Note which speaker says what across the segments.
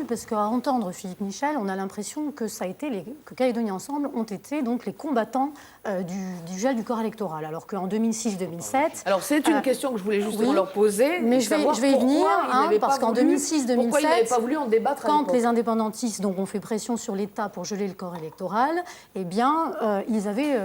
Speaker 1: Parce qu'à entendre Philippe Michel, on a l'impression que ça a été que Calédonie Ensemble ont été donc les combattants du gel du corps électoral, alors qu'en 2006-2007...
Speaker 2: Alors c'est une question que je voulais justement leur poser.
Speaker 1: Mais je vais y venir, parce qu'en 2006-2007,
Speaker 2: pas voulu en débattre
Speaker 1: quand les indépendantistes donc, ont fait pression sur l'État pour geler le corps électoral, eh bien, ils avaient,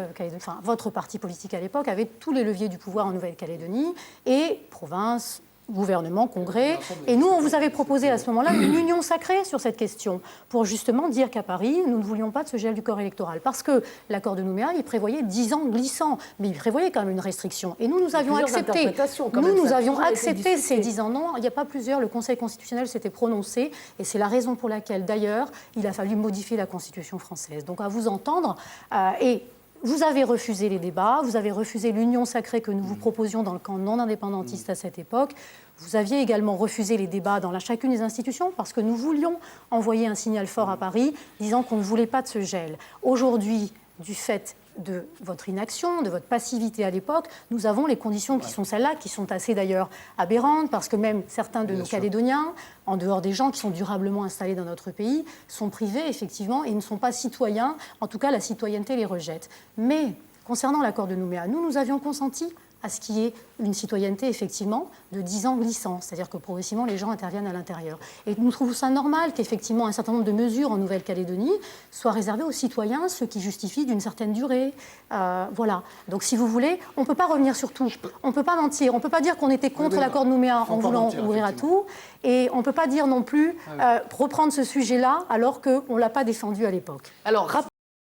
Speaker 1: votre parti politique à l'époque avait tous les leviers du pouvoir en Nouvelle-Calédonie, et province, gouvernement, congrès. Et nous, on vous avait proposé à ce moment-là une union sacrée sur cette question, pour justement dire qu'à Paris, nous ne voulions pas de ce gel du corps électoral. Parce que l'accord de Nouméa, il prévoyait 10 ans glissants, mais il prévoyait quand même une restriction. Et nous, nous avions accepté. Nous avions accepté ces 10 ans. Non, il n'y a pas plusieurs. Le Conseil constitutionnel s'était prononcé, et c'est la raison pour laquelle, d'ailleurs, il a fallu modifier la Constitution française. Donc, à vous entendre, et vous avez refusé les débats, vous avez refusé l'union sacrée que nous vous proposions dans le camp non indépendantiste à cette époque. Vous aviez également refusé les débats dans chacune des institutions parce que nous voulions envoyer un signal fort à Paris disant qu'on ne voulait pas de ce gel. Aujourd'hui, du fait de votre inaction, de votre passivité à l'époque, nous avons les conditions qui sont celles-là, qui sont assez d'ailleurs aberrantes, parce que même certains de nos Calédoniens, en dehors des gens qui sont durablement installés dans notre pays, sont privés effectivement et ne sont pas citoyens, en tout cas la citoyenneté les rejette. Mais concernant l'accord de Nouméa, nous avions consenti à ce qu'il y ait une citoyenneté, effectivement, de 10 ans glissants. C'est-à-dire que progressivement, les gens interviennent à l'intérieur. Et nous trouvons ça normal qu'effectivement, un certain nombre de mesures en Nouvelle-Calédonie soient réservées aux citoyens, ceux qui justifient d'une certaine durée. Voilà. Donc, si vous voulez, on ne peut pas revenir sur tout. On ne peut pas mentir. On ne peut pas dire qu'on était contre l'accord de Nouméa en voulant ouvrir à tout. Et on ne peut pas dire non plus reprendre ce sujet-là alors qu'on ne l'a pas défendu à l'époque.
Speaker 2: Alors,